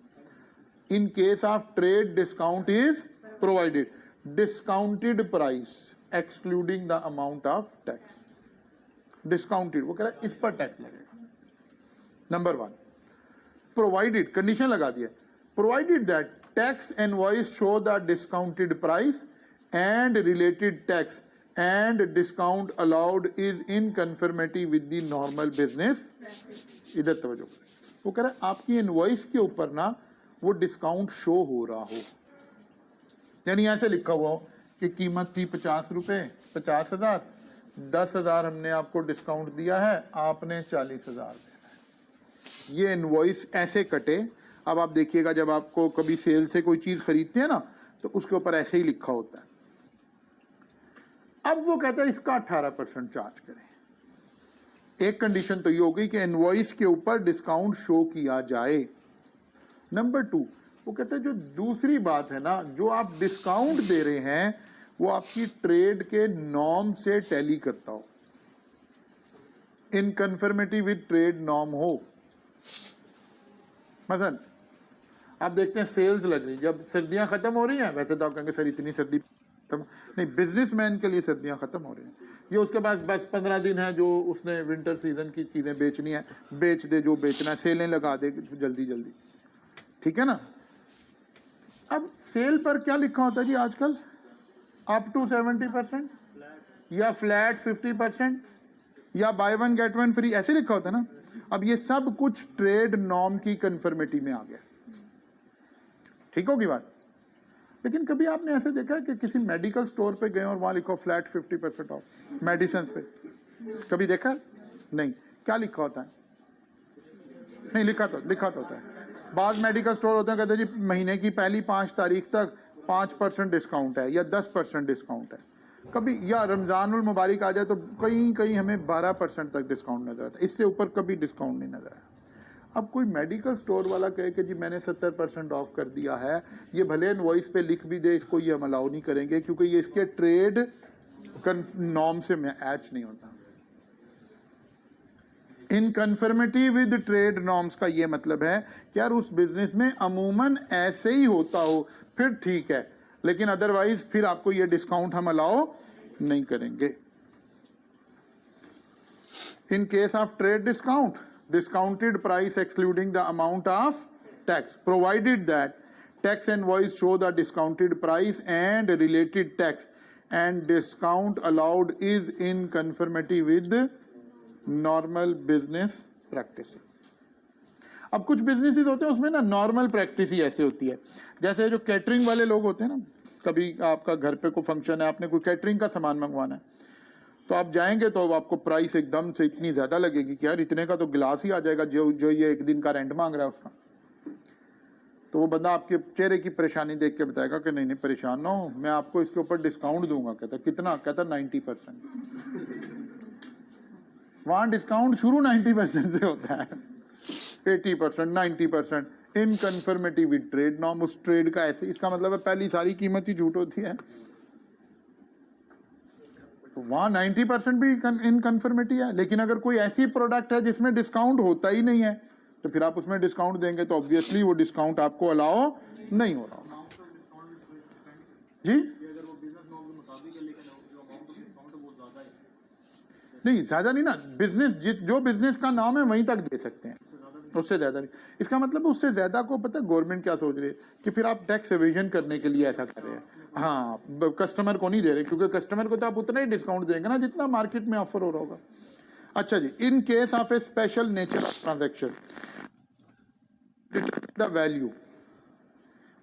इन case of trade discount is provided, discounted price excluding the amount of tax. Discounted, वो कह रहा है इस पर टैक्स लगेगा। नंबर 1, प्रोवाइडेड, कंडीशन लगा दिया, provided that tax invoice show the discounted price and related tax and discount allowed is in conformity with the normal business। इधर तवज्जो करें, वो कह रहा है आपकी इनवॉइस के ऊपर ना वो डिस्काउंट शो हो रहा हो, यानी ऐसे लिखा हुआ हो कि कीमत थी 50 रुपए, 50,000, 10,000 हमने आपको डिस्काउंट दिया है, आपने 40,000 देना है। ये इनवॉइस ऐसे कटे। अब आप देखिएगा जब आपको कभी सेल से कोई चीज खरीदते हैं ना, तो उसके ऊपर ऐसे ही लिखा होता है। अब वो कहता है इसका 18% चार्ज करें। एक कंडीशन तो ये हो गई कि इनवॉइस के ऊपर डिस्काउंट शो किया जाए। नंबर 2, वो कहता है जो दूसरी बात है ना, जो आप डिस्काउंट दे रहे हैं वो आपकी ट्रेड के नॉर्म से टैली करता हो, इन कन्फर्मिटी विद ट्रेड नॉर्म हो। मसलन आप देखते हैं सेल्स लग रही, जब सर्दियां खत्म हो रही हैं, वैसे तो आप कहेंगे सर इतनी सर्दी नहीं, बिजनेसमैन के लिए सर्दियां खत्म हो रही हैं, ये उसके पास बस 15 दिन है जो उसने विंटर सीजन की चीजें बेचनी है, बेच दे, जो बेचना है सेलें लगा दे जल्दी जल्दी, ठीक है ना। अब सेल पर क्या लिखा होता है जी आजकल, अप टू 70% या फ्लैट 50% या बाय 1 गेट 1 फ्री, ऐसे लिखा होता है ना। अब ये सब कुछ ट्रेड नॉर्म की कन्फर्मिटी में आ गया। ठीक होगी बात। लेकिन कभी आपने ऐसे देखा है कि किसी मेडिकल स्टोर पे गए और वहां लिखो फ्लैट 50% ऑफ मेडिसिन पे? कभी देखा? नहीं। क्या लिखा होता है? नहीं लिखा तो होता है। बाद मेडिकल स्टोर होते हैं, कहते हैं जी महीने की पहली 5 तारीख तक 5% डिस्काउंट है या 10% डिस्काउंट है। कभी या रमजानुल मुबारक आ जाए तो कहीं हमें 12% तक डिस्काउंट नजर आता है, इससे ऊपर कभी डिस्काउंट नहीं नजर आया। अब कोई मेडिकल स्टोर वाला कहे कि जी मैंने 70% ऑफ कर दिया है, ये भले इनवॉइस पे लिख भी दे, इसको ये हम अलाउ नहीं करेंगे क्योंकि ये इसके ट्रेड नॉर्म से मैच नहीं होता। इन कन्फर्मिटी विद ट्रेड नॉर्म्स का ये मतलब है कि यार उस बिजनेस में अमूमन ऐसे ही होता हो फिर ठीक है, लेकिन अदरवाइज फिर आपको ये डिस्काउंट हम अलाउ नहीं करेंगे। इन case of trade discount, discounted price excluding the amount of tax, provided that tax invoice show the discounted price and related tax and discount allowed is in conformity with normal business practice. अब कुछ businesses होते हैं उसमें ना normal practice ही ऐसे होती है, जैसे जो कैटरिंग वाले लोग होते हैं ना, कभी आपका घर पे कोई फंक्शन है, आपने कोई कैटरिंग का सामान मंगवाना है, तो आप जाएंगे तो आपको प्राइस एकदम से इतनी ज़्यादा लगेगी कि यार इतने का तो गिलास ही आ जाएगा जो ये एक दिन का रेंट मांग रहा है उसका। तो वो बंदा आपके चेहरे की परेशानी देख के बताएगा कि नहीं परेशान ना हो, मैं आपको इसके ऊपर डिस्काउंट दूंगा। कहता कितना? कहता 90%। वहाँ डिस्काउंट शुरू 90% से होता है, 80%, 90%, इन कन्फर्मिटी विद ट्रेड नॉर्म। उस ट्रेड का ऐसे, इसका मतलब है पहली सारी कीमत ही झूठ होती है। वहाँ 90% भी इन कन्फर्मिटी है। लेकिन अगर कोई ऐसी प्रोडक्ट है जिसमें डिस्काउंट होता ही नहीं है तो फिर आप उसमें डिस्काउंट देंगे तो ऑब्वियसली वो डिस्काउंट आपको अलाउ नहीं हो रहा होगा जी। नहीं ज्यादा नहीं ना, बिजनेस जो बिजनेस का नाम है वहीं तक दे सकते हैं, उससे ज्यादा नहीं। इसका मतलब उससे ज्यादा को पता है गवर्नमेंट क्या सोच रही है कि फिर आप टैक्स एविजन करने के लिए ऐसा कर रहे हैं। हाँ, कस्टमर को नहीं दे रहे क्योंकि कस्टमर को तो आप उतना ही डिस्काउंट देंगे ना जितना मार्केट में ऑफर हो रहा होगा। अच्छा जी, in case of a special nature of transaction the value,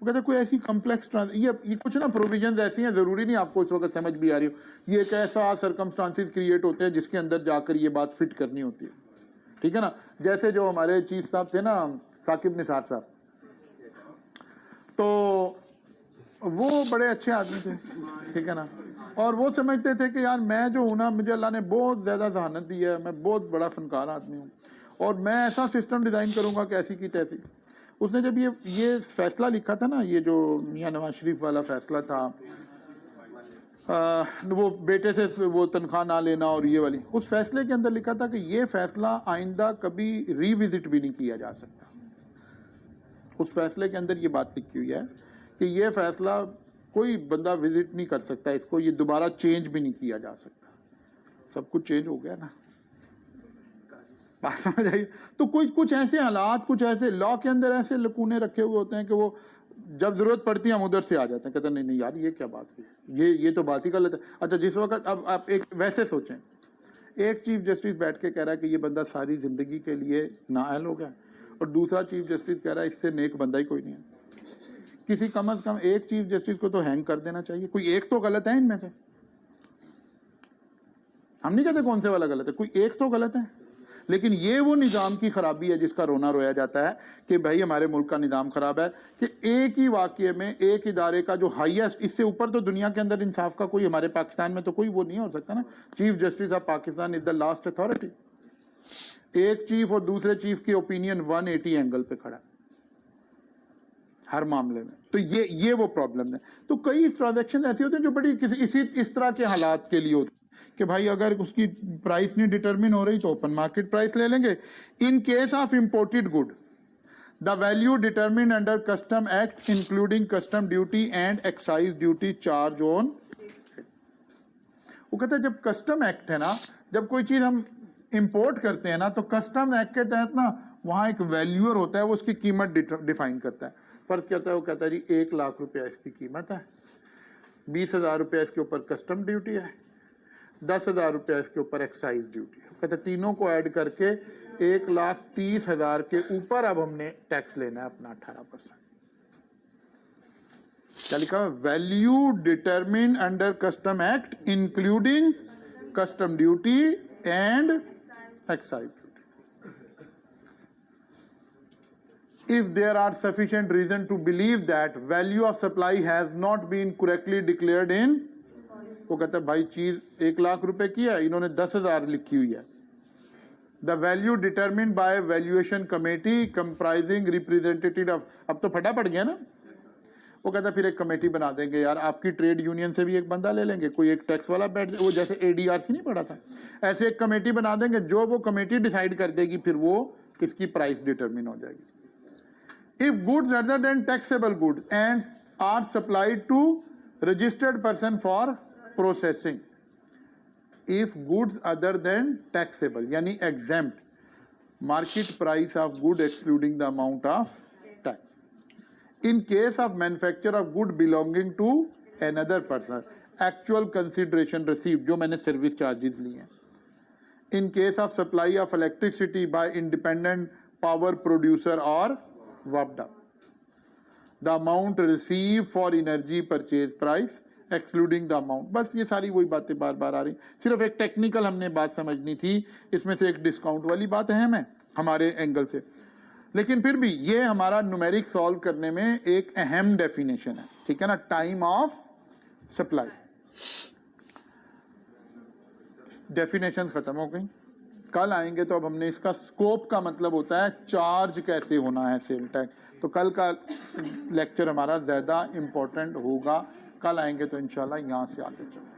वो कहते कोई ऐसी कॉम्प्लेक्स ये कुछ ना प्रोविजंस ऐसी हैं, जरूरी नहीं आपको इस वक्त समझ भी आ रही हो। ये एक ऐसा सर्कमस्टांसिस क्रिएट होते हैं जिसके अंदर जाकर ये बात फिट करनी होती है, ठीक है ना। जैसे जो हमारे चीफ साहब थे ना, साकिब निसार साहब, तो वो बड़े अच्छे आदमी थे, ठीक है ना, और वो समझते थे कि यार मैं जो हूँ ना, मुझे अल्लाह ने बहुत ज़्यादा जहानत दी है, मैं बहुत बड़ा फनकार आदमी हूँ और मैं ऐसा सिस्टम डिज़ाइन करूँगा कि ऐसी की तैसी। उसने जब ये फैसला लिखा था ना, ये जो मियाँ नवाज शरीफ वाला फैसला था, वो बेटे से वो तनख्वाह ना लेना और ये वाली, उस फैसले के अंदर लिखा था कि ये फैसला आइंदा कभी रिविजिट भी नहीं किया जा सकता। उस फैसले के अंदर ये बात लिखी हुई है कि ये फैसला कोई बंदा विजिट नहीं कर सकता, इसको ये दोबारा चेंज भी नहीं किया जा सकता। सब कुछ चेंज हो गया ना, बात समझ आई। तो कुछ ऐसे हालात, कुछ ऐसे लॉ के अंदर ऐसे लकूने रखे हुए होते हैं कि वो जब जरूरत पड़ती है हम उधर से आ जाते हैं, कहते हैं नहीं यार ये क्या बात हुई, ये तो बात ही गलत है। अच्छा, जिस वक्त अब आप एक वैसे सोचें, एक चीफ जस्टिस बैठ के कह रहा है कि ये बंदा सारी जिंदगी के लिए नाअहल हो गया और दूसरा चीफ जस्टिस कह रहा है इससे नेक बंदा ही कोई नहीं है। किसी कम से कम एक चीफ जस्टिस को तो हैंग कर देना चाहिए। कोई एक तो गलत है इनमें से, हम नहीं कहते कौन से वाला गलत है, कोई एक तो गलत है। लेकिन ये वो निज़ाम की खराबी है जिसका रोना रोया जाता है कि भाई हमारे मुल्क का निज़ाम खराब है, कि एक ही वाक़ये में एक इदारे का जो हाईएस्ट, इससे ऊपर तो दुनिया के अंदर इंसाफ का कोई, हमारे पाकिस्तान में तो कोई वो नहीं हो सकता ना। Chief justice of Pakistan is the last authority. एक चीफ और दूसरे चीफ की ओपिनियन 180 एंगल पे खड़ा है हर मामले में। तो ये वो प्रॉब्लम है। तो कई ट्रांजैक्शन ऐसे होते हैं जो बड़ी किसी इस तरह के हालात के लिए होते हैं कि भाई अगर उसकी प्राइस नहीं डिटरमिन हो रही तो ओपन मार्केट प्राइस ले लेंगे। इन case of imported good the value determine under custom act including custom duty and excise duty charge on. वो कहते हैं जब कस्टम एक्ट है ना, जब कोई चीज हम इंपोर्ट करते हैं ना, तो कस्टम एक्ट के तहत ना वहाँ एक वैल्यूअर होता है, वो उसकी कीमत डिफाइन करता है। फर्ज करता है, वो कहता है जी 1 लाख रुपया इसकी कीमत है, 20,000 रुपया इसके ऊपर कस्टम ड्यूटी है, 10,000 रुपया इसके ऊपर एक्साइज ड्यूटी है। कहते तीनों को ऐड करके 1,30,000 के ऊपर अब हमने टैक्स लेना है अपना 18%। क्या लिखा है? Value determine under custom act including custom duty and excise duty. If there are sufficient reason to believe that value of supply has not been correctly declared in, वो कहता है भाई चीज 1 लाख रुपए की है, इन्होंने 10,000 लिखी हुई है। The value determined by valuation committee comprising representative of, अब तो फटा पड़ गया ना। वो कहता है फिर एक कमेटी बना देंगे यार, आपकी ट्रेड यूनियन से भी एक बंदा ले लेंगे, कोई एक टैक्स वाला बैठ, वो जैसे ADRC नहीं पड़ा था, ऐसे एक कमेटी बना देंगे, जो वो कमेटी डिसाइड कर देगी, फिर वो इसकी प्राइस डिटरमिन हो जाएगी। If goods other than taxable goods and are supplied to registered person for processing, if goods other than taxable यानी exempt, market price of good excluding the amount of tax. In case of manufacture of good belonging to another person, actual consideration received, जो मैंने service charges लिए हैं. In case of supply of electricity by independent power producer or WAPDA, the amount received for energy purchase price excluding the amount. बस ये सारी वही बातें बार बार आ रही, सिर्फ एक टेक्निकल हमने बात समझनी थी, इसमें से एक डिस्काउंट वाली बात अहम है हमारे एंगल से, लेकिन फिर भी ये हमारा न्यूमेरिक सॉल्व करने में एक अहम डेफिनेशन है, ठीक है ना। टाइम ऑफ सप्लाई, डेफिनेशन खत्म हो गई। कल आएंगे तो अब हमने इसका स्कोप का मतलब होता है चार्ज कैसे होना है सेल टैक्स, तो कल का लेक्चर हमारा ज़्यादा इम्पोर्टेंट होगा। कल आएंगे तो इंशाल्लाह यहाँ से आगे चलेंगे।